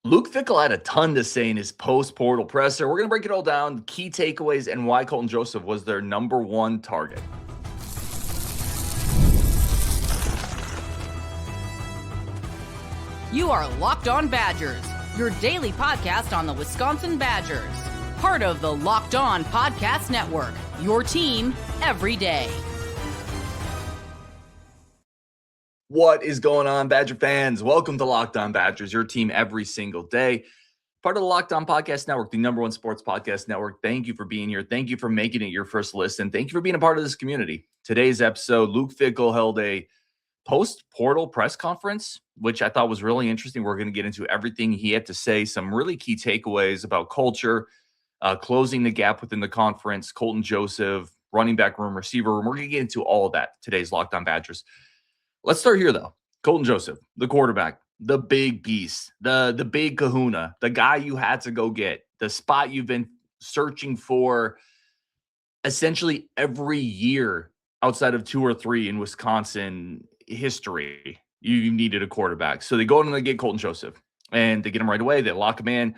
Luke Fickell had a ton to say in his post-portal presser. We're going to break it all down, key takeaways, and why Colton Joseph was their number one target. You are Locked On Badgers, your daily podcast on the Wisconsin Badgers. Part of the Locked On Podcast Network, your team every day. What is going on, Badger fans? Welcome to Locked On Badgers, your team every single day. Part of the Locked On Podcast Network, the number one sports podcast network. Thank you for being here. Thank you for making it your first listen. Thank you for being a part of this community. Today's episode, Luke Fickell held a post-portal press conference, which I thought was really interesting. We're going to get into everything he had to say, some really key takeaways about culture, closing the gap within the conference, Colton Joseph, running back room, receiver room. We're going to get into all of that today's Locked On Badgers. Let's start here, though. Colton Joseph, the quarterback, the big beast, the big kahuna, the guy you had to go get, the spot you've been searching for essentially every year outside of 2 or 3 in Wisconsin history. You needed a quarterback. So they go and they get Colton Joseph, and they get him right away. They lock him in.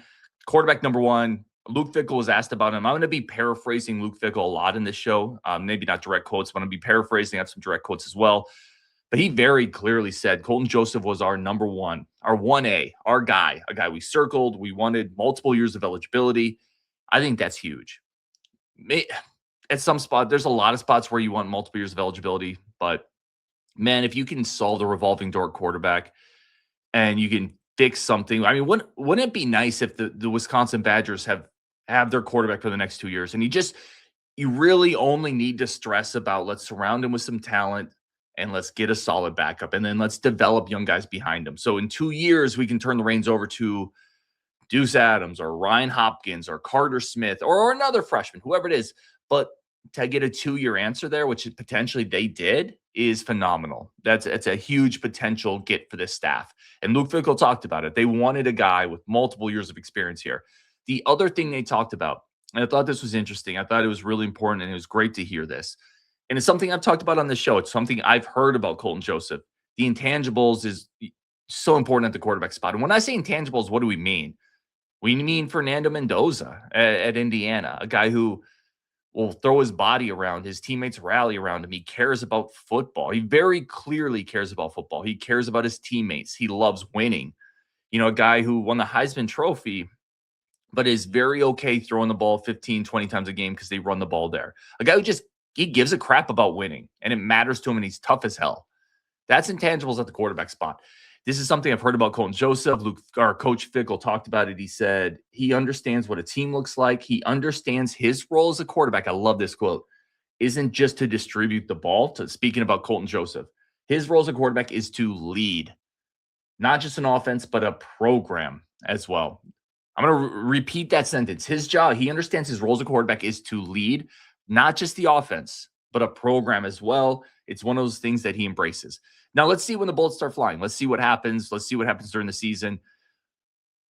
Quarterback number one. Luke Fickell was asked about him. I'm going to be paraphrasing Luke Fickell a lot in this show. Maybe not direct quotes, but I'm going to be paraphrasing. I have some direct quotes as well. But he very clearly said Colton Joseph was our number one, our 1A, our guy, a guy we circled. We wanted multiple years of eligibility. I think that's huge. At some spot, there's a lot of spots where you want multiple years of eligibility. But, man, if you can solve the revolving door quarterback and you can fix something. I mean, wouldn't it be nice if the Wisconsin Badgers have their quarterback for the next 2 years? And you really only need to stress about let's surround him with some talent, and let's get a solid backup, and then let's develop young guys behind him. So in 2 years, we can turn the reins over to Deuce Adams or Ryan Hopkins or Carter Smith or another freshman, whoever it is. But to get a 2-year answer there, which potentially they did, is phenomenal. It's a huge potential get for this staff. And Luke Fickell talked about it. They wanted a guy with multiple years of experience here. The other thing they talked about, and I thought this was interesting, I thought it was really important, and it was great to hear this. And it's something I've talked about on this show. It's something I've heard about Colton Joseph. The intangibles is so important at the quarterback spot. And when I say intangibles, what do we mean? We mean Fernando Mendoza at Indiana, a guy who will throw his body around, his teammates rally around him. He cares about football. He very clearly cares about football. He cares about his teammates. He loves winning. You know, a guy who won the Heisman Trophy, but is very okay throwing the ball 15, 20 times a game because they run the ball there. A guy who he gives a crap about winning, and it matters to him, and he's tough as hell. That's intangibles at the quarterback spot. This is something I've heard about Colton Joseph. Our Coach Fickell talked about it. He said he understands what a team looks like. He understands his role as a quarterback. I love this quote. Isn't just to distribute the ball. Speaking about Colton Joseph, his role as a quarterback is to lead, not just an offense, but a program as well. I'm going to repeat that sentence. His job, he understands his role as a quarterback is to lead, not just the offense, but a program as well. It's one of those things that he embraces. Now, let's see when the bullets start flying. Let's see what happens. Let's see what happens during the season.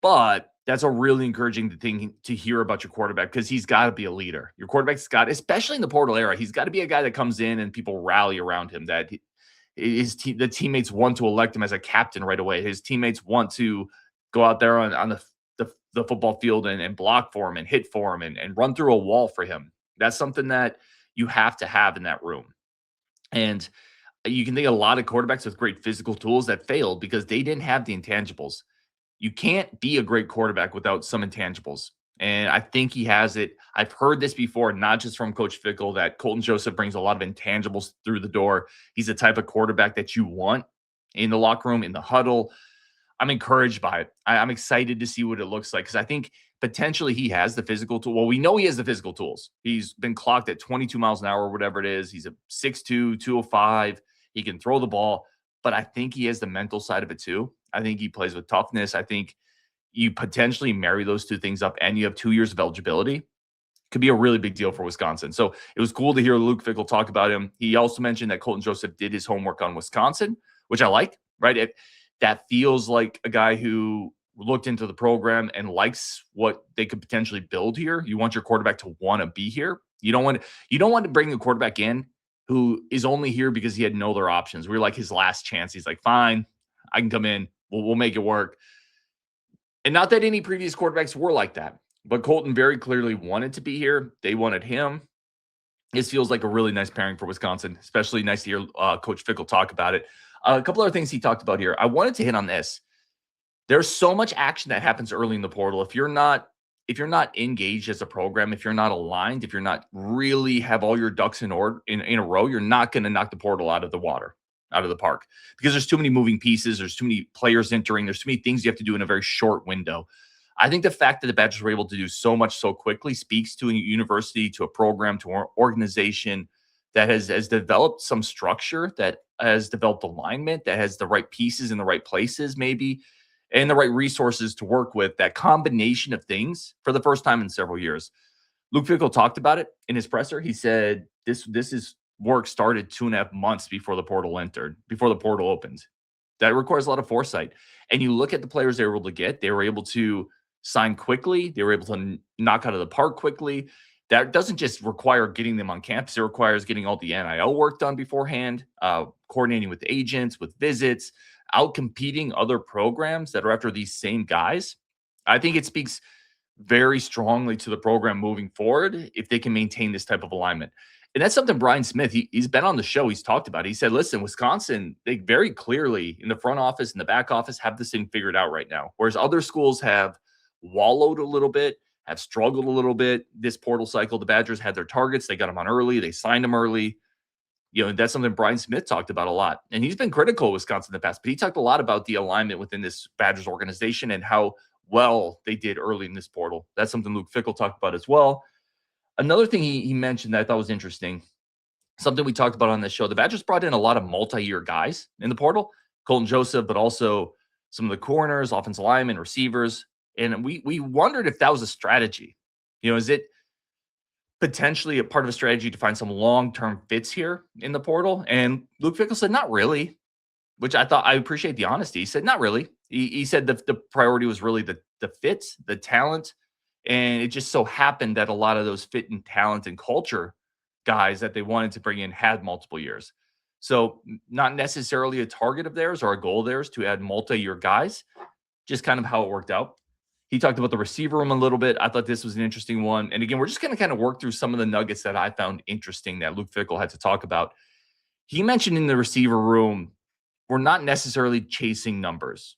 But that's a really encouraging thing to hear about your quarterback, because he's got to be a leader. Your quarterback's got, especially in the portal era, he's got to be a guy that comes in and people rally around him, that the teammates want to elect him as a captain right away. His teammates want to go out there on the football field and block for him and hit for him and run through a wall for him. That's something that you have to have in that room. And you can think of a lot of quarterbacks with great physical tools that failed because they didn't have the intangibles. You can't be a great quarterback without some intangibles. And I think he has it. I've heard this before, not just from Coach Fickell, that Colton Joseph brings a lot of intangibles through the door. He's the type of quarterback that you want in the locker room, in the huddle. I'm encouraged by it. I'm excited to see what it looks like, because I think potentially he has the physical tool. Well, we know he has the physical tools. He's been clocked at 22 miles an hour or whatever it is. He's a 6'2", 205. He can throw the ball, but I think he has the mental side of it too. I think he plays with toughness. I think you potentially marry those two things up and you have 2 years of eligibility. Could be a really big deal for Wisconsin. So it was cool to hear Luke Fickell talk about him. He also mentioned that Colton Joseph did his homework on Wisconsin, which I like, right? That feels like a guy who looked into the program and likes what they could potentially build here. You want your quarterback to want to be here. You don't want to bring a quarterback in who is only here because he had no other options. We're like his last chance. He's like, fine, I can come in. We'll make it work. And not that any previous quarterbacks were like that, but Colton very clearly wanted to be here. They wanted him. This feels like a really nice pairing for Wisconsin, especially nice to hear Coach Fickell talk about it. A couple other things he talked about here. I wanted to hit on this. There's so much action that happens early in the portal. If you're not engaged as a program, if you're not aligned, if you're not really have all your ducks in order in a row, you're not going to knock the portal out of the water, out of the park, because there's too many moving pieces. There's too many players entering. There's too many things you have to do in a very short window. I think the fact that the Badgers were able to do so much so quickly speaks to a university, to a program, to an organization that has developed some structure, that has developed alignment, that has the right pieces in the right places, maybe, and the right resources to work with. That combination of things for the first time in several years. Luke Fickell talked about it in his presser. He said this is work started 2.5 months before the portal opened. That requires a lot of foresight. And you look at the players they were able to get, they were able to sign quickly. They were able to knock out of the park quickly. That doesn't just require getting them on campus. It requires getting all the NIL work done beforehand, coordinating with agents, with visits, out competing other programs that are after these same guys. I think it speaks very strongly to the program moving forward if they can maintain this type of alignment. And that's something Brian Smith, he's been on the show, he's talked about it. He said, listen, Wisconsin, they very clearly in the front office and the back office have this thing figured out right now, whereas other schools have wallowed a little bit, have struggled a little bit this portal cycle. The Badgers had their targets. They got them on early. They signed them early. That's something Brian Smith talked about a lot. And he's been critical of Wisconsin in the past, but he talked a lot about the alignment within this Badgers organization and how well they did early in this portal. That's something Luke Fickell talked about as well. Another thing he mentioned that I thought was interesting, something we talked about on this show, the Badgers brought in a lot of multi-year guys in the portal, Colton Joseph, but also some of the corners, offensive linemen, receivers. And we wondered if that was a strategy. Is it potentially a part of a strategy to find some long-term fits here in the portal? And Luke Fickell said, not really, which I appreciate the honesty. He said, not really. He said the priority was really the fits, the talent. And it just so happened that a lot of those fit and talent and culture guys that they wanted to bring in had multiple years. So not necessarily a target of theirs or a goal of theirs to add multi-year guys, just kind of how it worked out. He talked about the receiver room a little bit. I thought this was an interesting one. And again, we're just going to kind of work through some of the nuggets that I found interesting that Luke Fickell had to talk about. He mentioned in the receiver room, we're not necessarily chasing numbers,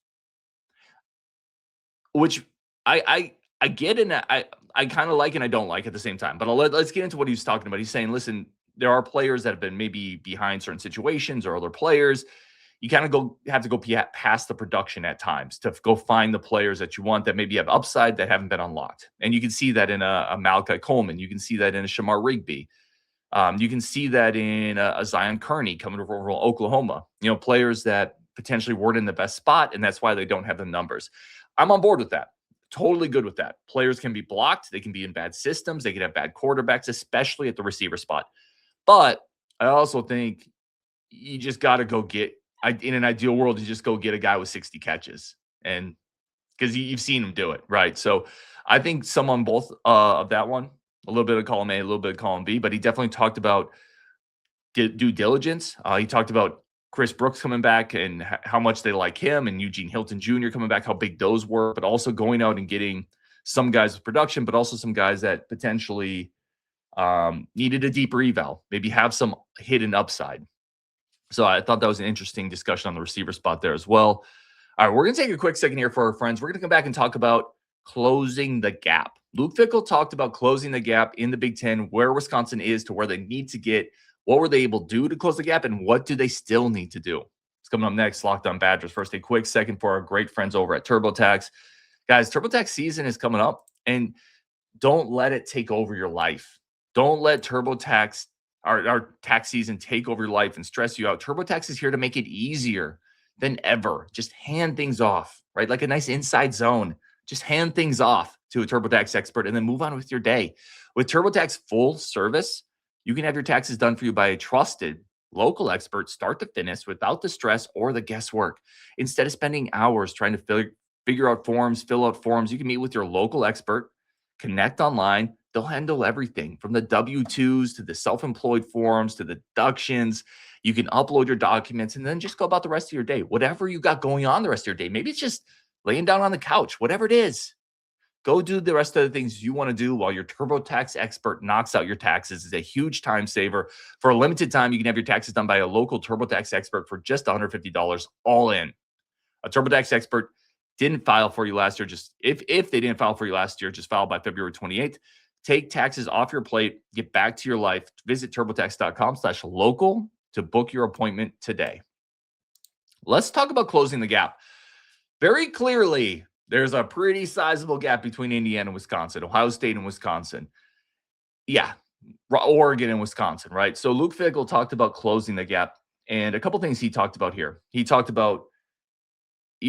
which I get, and I kind of like and I don't like at the same time. But let's get into what he was talking about. He's saying, listen, there are players that have been maybe behind certain situations or other players. You kind of have to go past the production at times to go find the players that you want that maybe have upside that haven't been unlocked. And you can see that in a Malachi Coleman. You can see that in a Shamar Rigby. You can see that in a Zion Kearney coming over from Oklahoma. Players that potentially weren't in the best spot, and that's why they don't have the numbers. I'm on board with that. Totally good with that. Players can be blocked. They can be in bad systems. They can have bad quarterbacks, especially at the receiver spot. But I also think you just got to go get, in an ideal world, you just go get a guy with 60 catches. And because you've seen him do it, right? So I think some on both of that one, a little bit of column A, a little bit of column B, but he definitely talked about due diligence. He talked about Chris Brooks coming back and how much they like him, and Eugene Hilton Jr. coming back, how big those were, but also going out and getting some guys with production, but also some guys that potentially needed a deeper eval, maybe have some hidden upside. So I thought that was an interesting discussion on the receiver spot there as well. All right, we're going to take a quick second here for our friends. We're going to come back and talk about closing the gap. Luke Fickell talked about closing the gap in the Big Ten, where Wisconsin is to where they need to get. What were they able to do to close the gap, and what do they still need to do? It's coming up next, Locked On Badgers. First, a quick second for our great friends over at TurboTax. Guys, TurboTax season is coming up, and don't let it take over your life. Don't let TurboTax, our tax season, take over your life and stress you out. TurboTax is here to make it easier than ever. Just hand things off, right? Like a nice inside zone. Just hand things off to a TurboTax expert and then move on with your day. With TurboTax full service, you can have your taxes done for you by a trusted local expert, start to finish, without the stress or the guesswork. Instead of spending hours trying to figure out forms, fill out forms, you can meet with your local expert, connect online. They'll handle everything from the W-2s to the self-employed forms to the deductions. You can upload your documents and then just go about the rest of your day. Whatever you got going on the rest of your day. Maybe it's just laying down on the couch, whatever it is. Go do the rest of the things you want to do while your TurboTax expert knocks out your taxes. It's a huge time saver. For a limited time, you can have your taxes done by a local TurboTax expert for just $150 all in. A TurboTax expert didn't file for you last year. Just if they didn't file for you last year, just file by February 28th. Take taxes off your plate. Get back to your life. Visit TurboTax.com/local to book your appointment today. Let's talk about closing the gap. Very clearly, there's a pretty sizable gap between Indiana and Wisconsin, Ohio State and Wisconsin. Yeah, Oregon and Wisconsin, right? So Luke Fickell talked about closing the gap, and a couple things he talked about here. He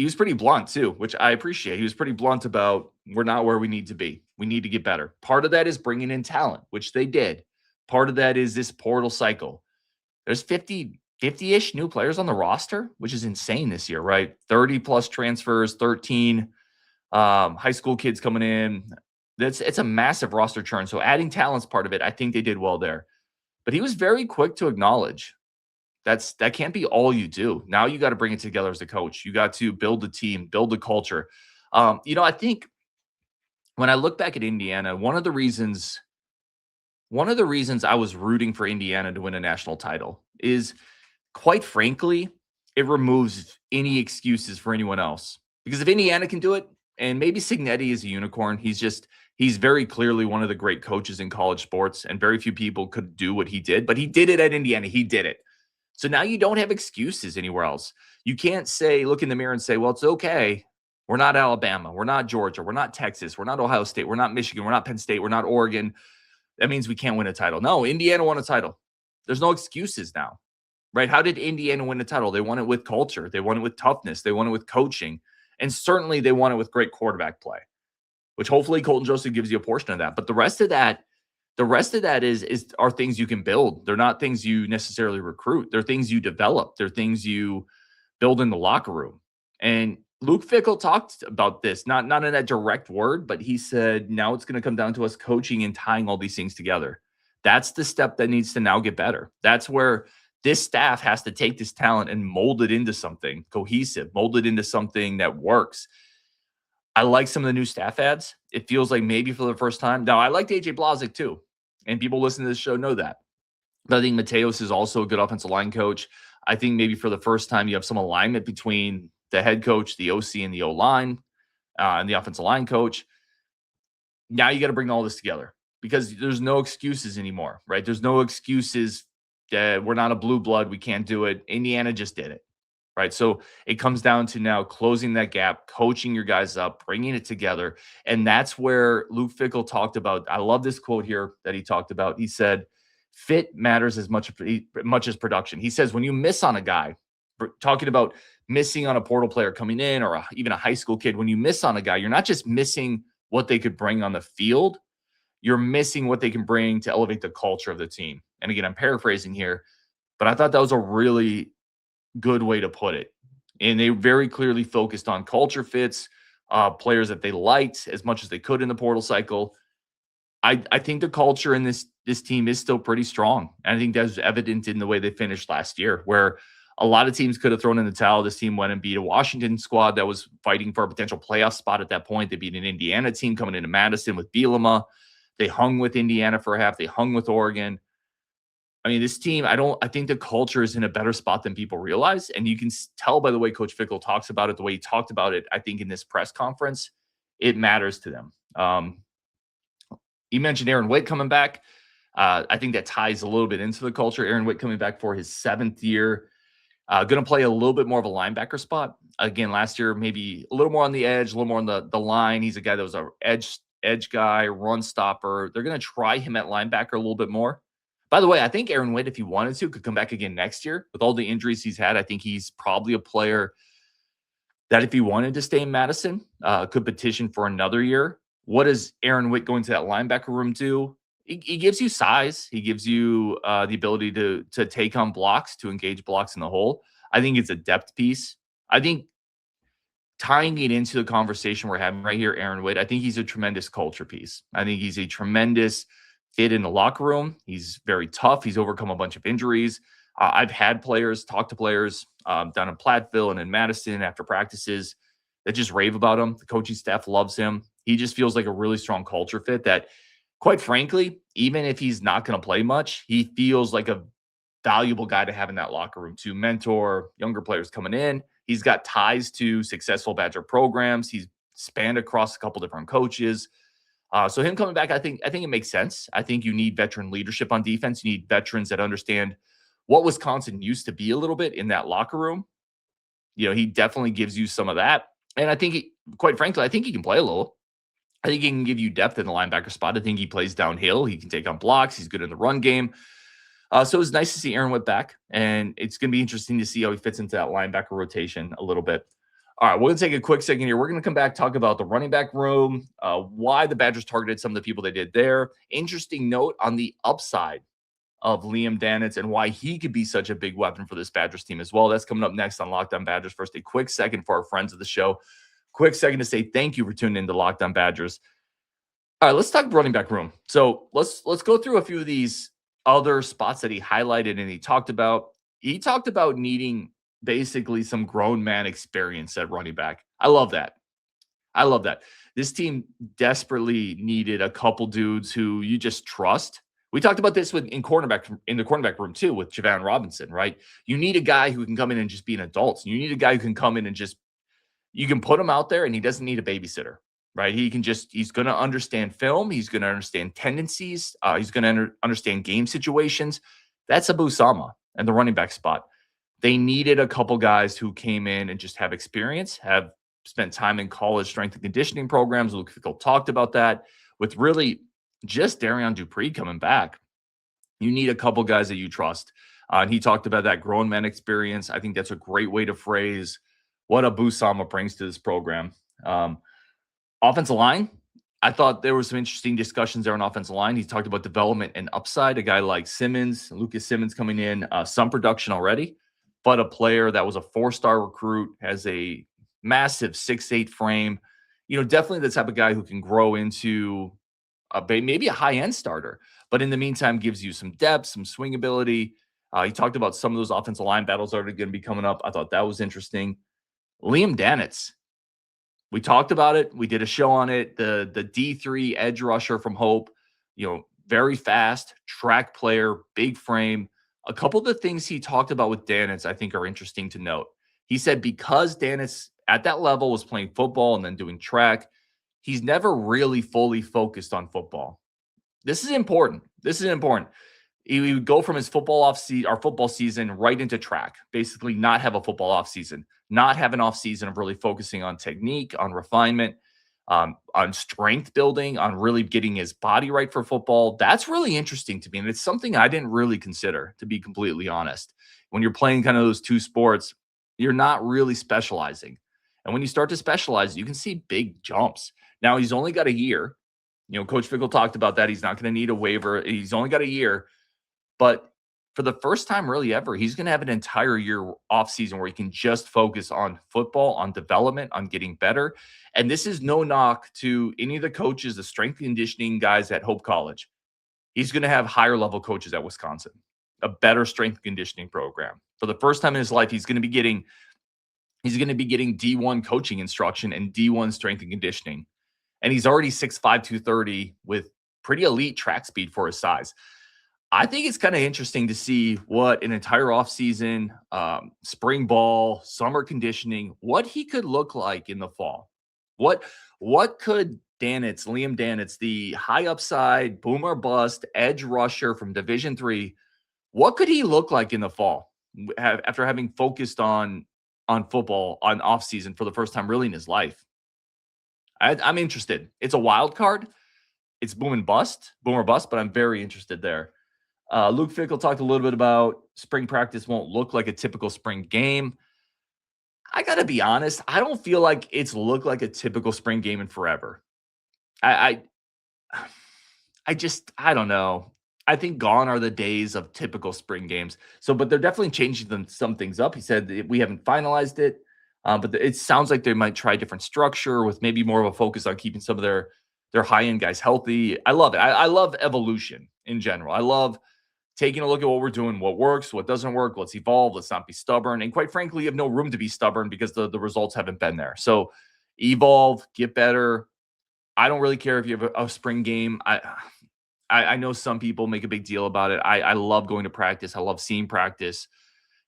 was pretty blunt too, which I appreciate. He was pretty blunt about we're not where we need to be. We need to get better. Part of that is bringing in talent, which they did. Part of that is this portal cycle. There's 50-ish new players on the roster, which is insane this year, right? 30 plus transfers, 13 high school kids coming in. It's a massive roster churn. So adding talent's part of it. I think they did well there. But he was very quick to acknowledge that can't be all you do. Now you got to bring it together as a coach. You got to build a team, build a culture. I think when I look back at Indiana, one of the reasons I was rooting for Indiana to win a national title is, quite frankly, it removes any excuses for anyone else. Because if Indiana can do it, and maybe Signetti is a unicorn, he's very clearly one of the great coaches in college sports, and very few people could do what he did, but he did it at Indiana. He did it. So now you don't have excuses anywhere else. You can't look in the mirror and say, well, it's okay. We're not Alabama. We're not Georgia. We're not Texas. We're not Ohio State. We're not Michigan. We're not Penn State. We're not Oregon. That means we can't win a title. No, Indiana won a title. There's no excuses now, right? How did Indiana win a title? They won it with culture. They won it with toughness. They won it with coaching. And certainly they won it with great quarterback play, which hopefully Colton Joseph gives you a portion of that. But the rest of that are things you can build. They're not things you necessarily recruit. They're things you develop. They're things you build in the locker room. And Luke Fickell talked about this, not in that direct word, but he said, now it's going to come down to us coaching and tying all these things together. That's the step that needs to now get better. That's where this staff has to take this talent and mold it into something cohesive, mold it into something that works. I like some of the new staff ads. It feels like maybe for the first time. Now, I liked AJ Blazik too, and people listening to this show know that. But I think Mateos is also a good offensive line coach. I think maybe for the first time you have some alignment between the head coach, the OC, and the O-line, and the offensive line coach. Now you got to bring all this together because there's no excuses anymore, right? There's no excuses that we're not a blue blood. We can't do it. Indiana just did it. Right. So it comes down to now closing that gap, coaching your guys up, bringing it together. And that's where Luke Fickell talked about. I love this quote here that he talked about. He said, fit matters as much as production. He says, when you miss on a guy, talking about missing on a portal player coming in or even a high school kid, when you miss on a guy, you're not just missing what they could bring on the field. You're missing what they can bring to elevate the culture of the team. And again, I'm paraphrasing here, but I thought that was a really good way to put it. And they very clearly focused on culture fits, players that they liked as much as they could in the portal cycle. I think the culture in this team is still pretty strong. And I think that's evident in the way they finished last year, where a lot of teams could have thrown in the towel. This team went and beat a Washington squad that was fighting for a potential playoff spot at that point. They beat an Indiana team coming into Madison with Bielema. They hung with Indiana for a half. They hung with Oregon. I mean, this team, I think the culture is in a better spot than people realize. And you can tell by the way Coach Fickell talks about it, the way he talked about it, I think in this press conference, it matters to them. You mentioned Aaron Witt coming back. I think that ties a little bit into the culture. Aaron Witt coming back for his 7th year. Going to play a little bit more of a linebacker spot. Again, last year, maybe a little more on the edge, a little more on the line. He's a guy that was an edge guy, run stopper. They're going to try him at linebacker a little bit more. By the way, I think Aaron Witt, if he wanted to, could come back again next year. With all the injuries he's had, I think he's probably a player that if he wanted to stay in Madison, could petition for another year. What does Aaron Witt going to that linebacker room do? He gives you size. He gives you the ability to take on blocks, to engage blocks in the hole. I think it's a depth piece. I think tying it into the conversation we're having right here, Aaron Witt, I think he's a tremendous culture piece. I think he's a tremendous fit in the locker room. He's very tough. He's overcome a bunch of injuries. I've had players talk to players down in Platteville and in Madison after practices. that just rave about him. The coaching staff loves him. He just feels like a really strong culture fit that, quite frankly, even if he's not going to play much, he feels like a valuable guy to have in that locker room to mentor younger players coming in. He's got ties to successful Badger programs. He's spanned across a couple different coaches. So him coming back, I think it makes sense. I think you need veteran leadership on defense. You need veterans that understand what Wisconsin used to be a little bit in that locker room. He definitely gives you some of that. And I think, quite frankly, I think he can play a little. I think he can give you depth in the linebacker spot. I think he plays downhill. He can take on blocks. He's good in the run game. So it was nice to see Aaron Witt back, and it's going to be interesting to see how he fits into that linebacker rotation a little bit. All right, we're going to take a quick second here. We're going to come back, talk about the running back room, why the Badgers targeted some of the people they did there. Interesting note on the upside of Liam Danitz and why he could be such a big weapon for this Badgers team as well. That's coming up next on Locked On Badgers. First, a quick second for our friends of the show. Quick second to say thank you for tuning into Locked On Badgers. All right, let's talk running back room. So let's go through a few of these other spots that he highlighted and he talked about. He talked about needing basically some grown man experience at running back. I love that. This team desperately needed a couple dudes who you just trust. We talked about this in the cornerback room too with Javan Robinson, right? You need a guy who can come in and just be an adult. You need a guy who can come in and you can put him out there and he doesn't need a babysitter, right? He's going to understand film. He's going to understand tendencies. He's going to understand game situations. That's Abu Sama and the running back spot. They needed a couple guys who came in and just have experience, have spent time in college strength and conditioning programs. Luke Fickell talked about that with really just Darian Dupree coming back. You need a couple guys that you trust. And he talked about that grown man experience. I think that's a great way to phrase what Abu Sama brings to this program. Offensive line, I thought there were some interesting discussions there on offensive line. He talked about development and upside. A guy like Lucas Simmons coming in, some production already, but a player that was a 4-star recruit, has a massive 6'8" frame. Definitely the type of guy who can grow into maybe a high-end starter, but in the meantime gives you some depth, some swing ability. He talked about some of those offensive line battles that are going to be coming up. I thought that was interesting. Liam Danitz. We talked about it. We did a show on it. The D3 edge rusher from Hope, very fast, track player, big frame. A couple of the things he talked about with Danitz I think are interesting to note. He said because Danitz at that level was playing football and then doing track, he's never really fully focused on football. This is important. He would go from his football season right into track, basically not have a football off season, not have an off season of really focusing on technique, on refinement, on strength building, on really getting his body right for football. That's really interesting to me. And it's something I didn't really consider, to be completely honest. When you're playing kind of those two sports, you're not really specializing. And when you start to specialize, you can see big jumps. Now, he's only got a year. Coach Fickell talked about that. He's not going to need a waiver. He's only got a year. But for the first time really ever, he's going to have an entire year off season where he can just focus on football, on development, on getting better. And this is no knock to any of the coaches, the strength and conditioning guys at Hope College. He's going to have higher level coaches at Wisconsin, a better strength and conditioning program. For the first time in his life, he's going to be getting D1 coaching instruction and D1 strength and conditioning. And he's already 6'5", 230 with pretty elite track speed for his size. I think it's kind of interesting to see what an entire offseason, spring ball, summer conditioning, what he could look like in the fall. What could Liam Danitz, the high upside, boom or bust, edge rusher from Division III, what could he look like in the fall after having focused on football on offseason for the first time really in his life? I'm interested. It's a wild card. It's boom or bust, but I'm very interested there. Luke Fickell talked a little bit about spring practice won't look like a typical spring game. I got to be honest. I don't feel like it's looked like a typical spring game in forever. I don't know. I think gone are the days of typical spring games. But they're definitely changing some things up. He said we haven't finalized it, but it sounds like they might try a different structure with maybe more of a focus on keeping some of their high-end guys healthy. I love it. I love evolution in general. I love taking a look at what we're doing, what works, what doesn't work. Let's evolve. Let's not be stubborn. And quite frankly, you have no room to be stubborn because the results haven't been there. So evolve, get better. I don't really care if you have a spring game. I know some people make a big deal about it. I love going to practice. I love seeing practice.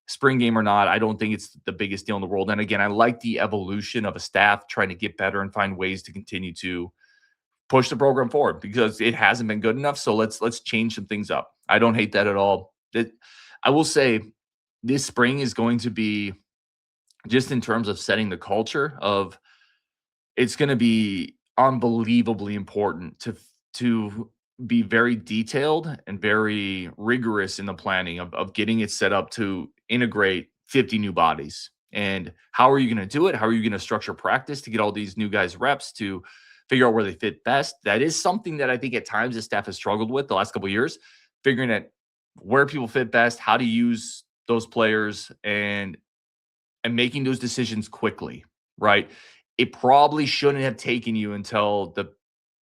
Spring game or not, I don't think it's the biggest deal in the world. And again, I like the evolution of a staff trying to get better and find ways to continue to push the program forward because it hasn't been good enough. So let's change some things up. I don't hate that at all. I will say this spring is going to be, just in terms of setting the culture of, it's going to be unbelievably important to be very detailed and very rigorous in the planning of getting it set up to integrate 50 new bodies. And how are you going to do it? How are you going to structure practice to get all these new guys reps to figure out where they fit best? That is something that I think at times the staff has struggled with the last couple of years, figuring out where people fit best, how to use those players, and making those decisions quickly, right? It probably shouldn't have taken you until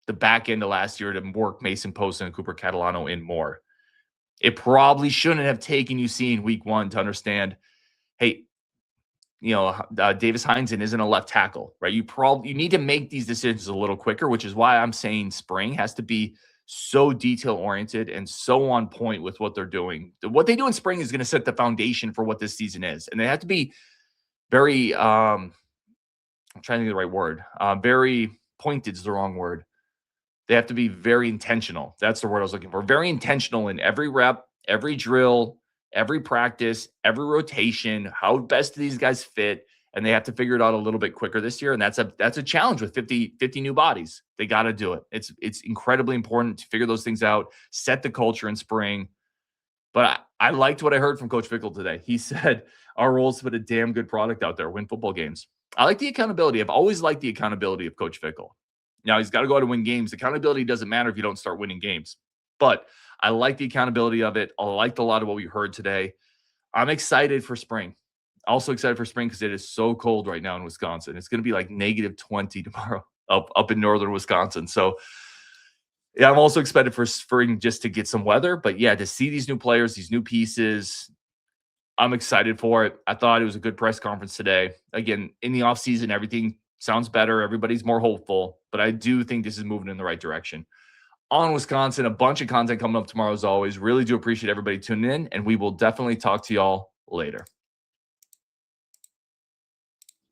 the back end of last year to work Mason Poston and Cooper Catalano in more. It probably shouldn't have taken you seeing week one to understand, hey, Davis Heinzen isn't a left tackle, right? You need to make these decisions a little quicker, which is why I'm saying spring has to be so detail oriented and so on point with what they're doing. What they do in spring is going to set the foundation for what this season is. And they have to be very, I'm trying to think of the right word. Very pointed is the wrong word. They have to be very intentional. That's the word I was looking for. Very intentional in every rep, every drill, every practice, every rotation. How best do these guys fit? And they have to figure it out a little bit quicker this year. And that's a challenge with 50 new bodies. They got to do it. It's incredibly important to figure those things out, set the culture in spring. But I liked what I heard from Coach Fickell today. He said, our role is to put a damn good product out there, win football games. I like the accountability. I've always liked the accountability of Coach Fickell. Now, he's got to go out and win games. Accountability doesn't matter if you don't start winning games. But I like the accountability of it. I liked a lot of what we heard today. I'm excited for spring. Also excited for spring because it is so cold right now in Wisconsin. It's going to be like -20 tomorrow up in northern Wisconsin. So, yeah, I'm also excited for spring just to get some weather. But, yeah, to see these new players, these new pieces, I'm excited for it. I thought it was a good press conference today. Again, in the offseason, everything sounds better. Everybody's more hopeful. But I do think this is moving in the right direction. On Wisconsin, a bunch of content coming up tomorrow as always. Really do appreciate everybody tuning in, and we will definitely talk to y'all later.